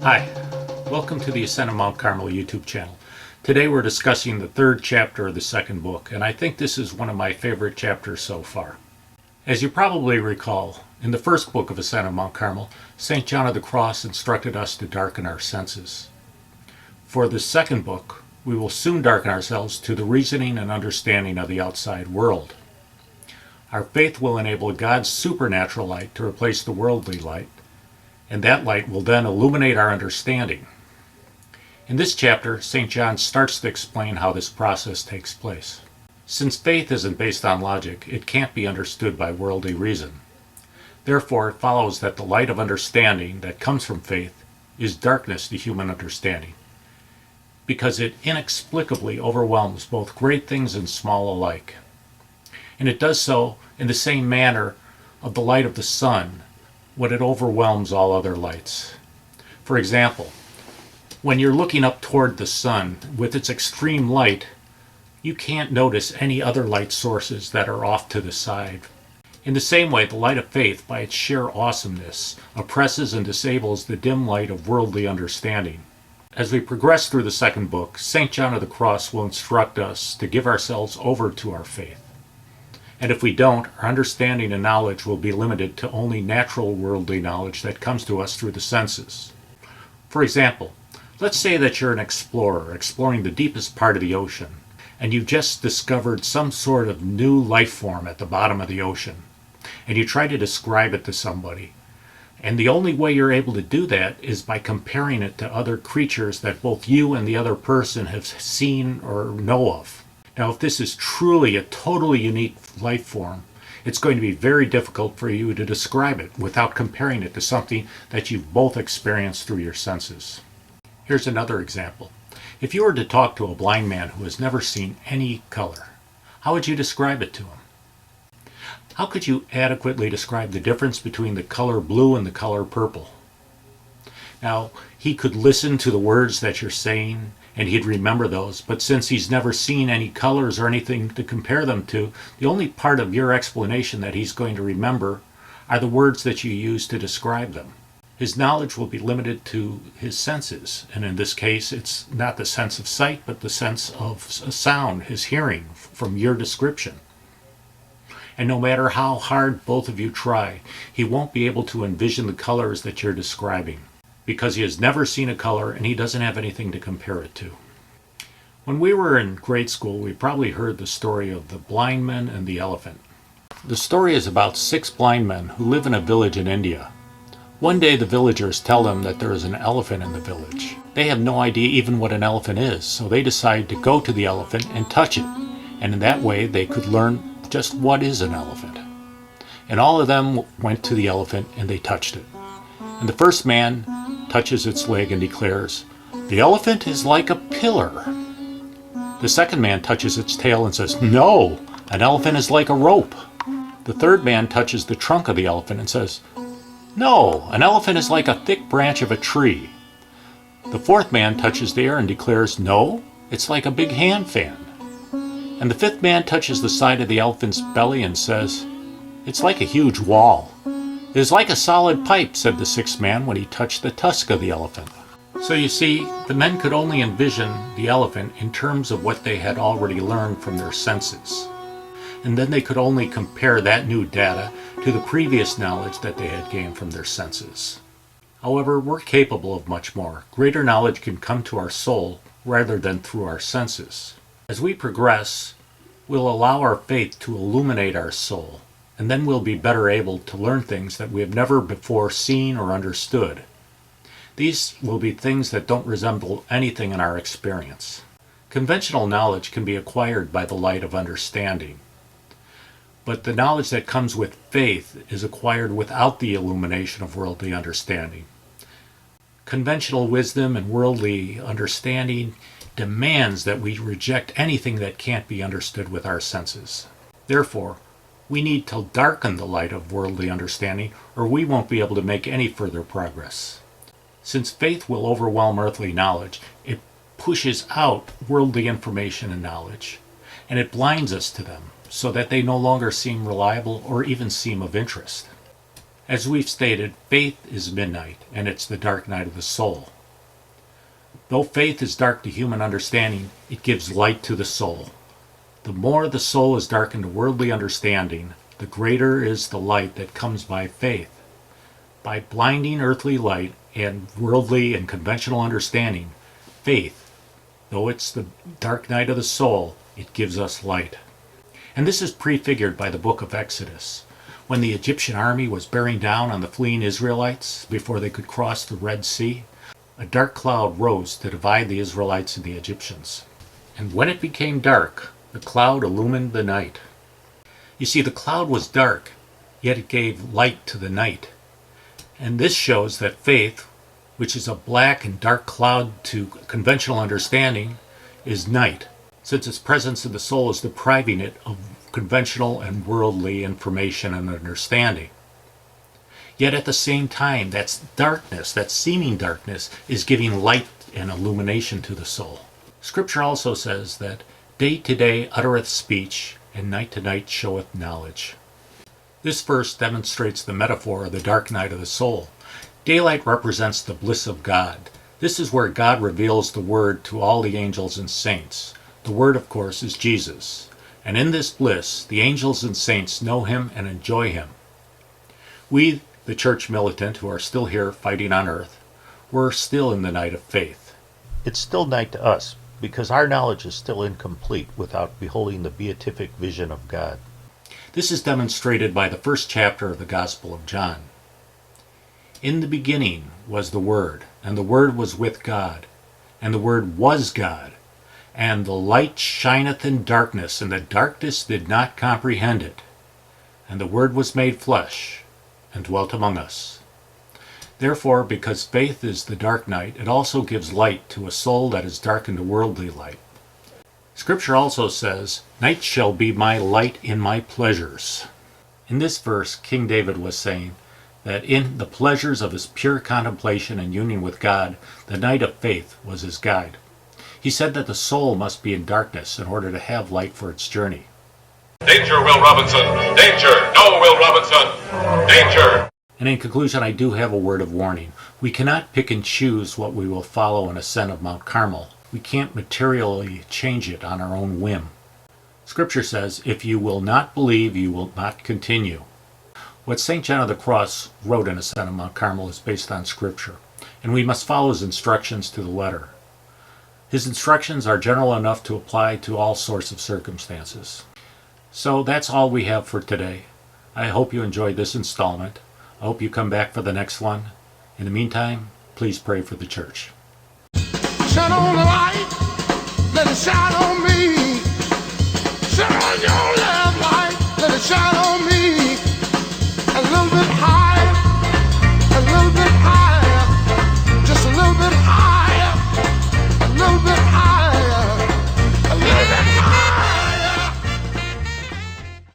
Hi, welcome to the Ascent of Mount Carmel YouTube channel. Today we're discussing the third chapter of the second book, and I think this is one of my favorite chapters so far. As you probably recall, in the first book of Ascent of Mount Carmel, St. John of the Cross instructed us to darken our senses. For the second book, we will soon darken ourselves to the reasoning and understanding of the outside world. Our faith will enable God's supernatural light to replace the worldly light, and that light will then illuminate our understanding. In this chapter, St. John starts to explain how this process takes place. Since faith isn't based on logic, it can't be understood by worldly reason. Therefore, it follows that the light of understanding that comes from faith is darkness to human understanding, because it inexplicably overwhelms both great things and small alike. And it does so in the same manner of the light of the sun when it overwhelms all other lights. For example, when you're looking up toward the sun with its extreme light, you can't notice any other light sources that are off to the side. In the same way, the light of faith, by its sheer awesomeness, oppresses and disables the dim light of worldly understanding. As we progress through the second book, St. John of the Cross will instruct us to give ourselves over to our faith. And if we don't, our understanding and knowledge will be limited to only natural worldly knowledge that comes to us through the senses. For example, let's say that you're an explorer exploring the deepest part of the ocean, and you've just discovered some sort of new life form at the bottom of the ocean, and you try to describe it to somebody. And the only way you're able to do that is by comparing it to other creatures that both you and the other person have seen or know of. Now, if this is truly a totally unique life form, it's going to be very difficult for you to describe it without comparing it to something that you've both experienced through your senses. Here's another example. If you were to talk to a blind man who has never seen any color, how would you describe it to him? How could you adequately describe the difference between the color blue and the color purple? Now, he could listen to the words that you're saying, and he'd remember those, but since he's never seen any colors or anything to compare them to, the only part of your explanation that he's going to remember are the words that you use to describe them. His knowledge will be limited to his senses, and in this case, it's not the sense of sight, but the sense of sound, his hearing, from your description. And no matter how hard both of you try, he won't be able to envision the colors that you're describing, because he has never seen a color and he doesn't have anything to compare it to. When we were in grade school, we probably heard the story of the blind man and the elephant. The story is about 6 blind men who live in a village in India. One day the villagers tell them that there is an elephant in the village. They have no idea even what an elephant is, so they decide to go to the elephant and touch it, and in that way they could learn just what is an elephant. And all of them went to the elephant and they touched it. And the first man touches its leg and declares, "The elephant is like a pillar." The second man touches its tail and says, "No, an elephant is like a rope." The third man touches the trunk of the elephant and says, "No, an elephant is like a thick branch of a tree." The fourth man touches the air and declares, "No, it's like a big hand fan." And the fifth man touches the side of the elephant's belly and says, "It's like a huge wall." "It is like a solid pipe," said the sixth man when he touched the tusk of the elephant. So you see, the men could only envision the elephant in terms of what they had already learned from their senses. And then they could only compare that new data to the previous knowledge that they had gained from their senses. However, we're capable of much more. Greater knowledge can come to our soul rather than through our senses. As we progress, we'll allow our faith to illuminate our soul, and then we'll be better able to learn things that we have never before seen or understood. These will be things that don't resemble anything in our experience. Conventional knowledge can be acquired by the light of understanding, but the knowledge that comes with faith is acquired without the illumination of worldly understanding. Conventional wisdom and worldly understanding demands that we reject anything that can't be understood with our senses. Therefore, we need to darken the light of worldly understanding, or we won't be able to make any further progress. Since faith will overwhelm earthly knowledge, it pushes out worldly information and knowledge, and it blinds us to them, so that they no longer seem reliable or even seem of interest. As we've stated, faith is midnight, and it's the dark night of the soul. Though faith is dark to human understanding, it gives light to the soul. The more the soul is darkened to worldly understanding, the greater is the light that comes by faith. By blinding earthly light and worldly and conventional understanding, faith, though it's the dark night of the soul, it gives us light. And this is prefigured by the book of Exodus, when the Egyptian army was bearing down on the fleeing Israelites before they could cross the Red Sea. A dark cloud rose to divide the Israelites and the Egyptians. And when it became dark, the cloud illumined the night. You see, the cloud was dark, yet it gave light to the night. And this shows that faith, which is a black and dark cloud to conventional understanding, is night, since its presence in the soul is depriving it of conventional and worldly information and understanding. Yet at the same time, that darkness, that seeming darkness, is giving light and illumination to the soul. Scripture also says that day to day uttereth speech, and night to night showeth knowledge. This verse demonstrates the metaphor of the dark night of the soul. Daylight represents the bliss of God. This is where God reveals the Word to all the angels and saints. The Word, of course, is Jesus. And in this bliss, the angels and saints know Him and enjoy Him. We, the church militant who are still here fighting on earth, we're still in the night of faith. It's still night to us, because our knowledge is still incomplete without beholding the beatific vision of God. This is demonstrated by the first chapter of the Gospel of John. In the beginning was the Word, and the Word was with God, and the Word was God. And the light shineth in darkness, and the darkness did not comprehend it. And the Word was made flesh, and dwelt among us. Therefore, because faith is the dark night, it also gives light to a soul that is darkened to worldly light. Scripture also says, "Night shall be my light in my pleasures." In this verse, King David was saying that in the pleasures of his pure contemplation and union with God, the night of faith was his guide. He said that the soul must be in darkness in order to have light for its journey. Danger, Will Robinson! Danger! No, Will Robinson! Danger! And in conclusion, I do have a word of warning. We cannot pick and choose what we will follow in Ascent of Mount Carmel. We can't materially change it on our own whim. Scripture says, "If you will not believe, you will not continue." What St. John of the Cross wrote in Ascent of Mount Carmel is based on Scripture, and we must follow his instructions to the letter. His instructions are general enough to apply to all sorts of circumstances. So that's all we have for today. I hope you enjoyed this installment. I hope you come back for the next one. In the meantime, please pray for the church. Shine on the light, let it shine on me. Shine on your love light, let it shine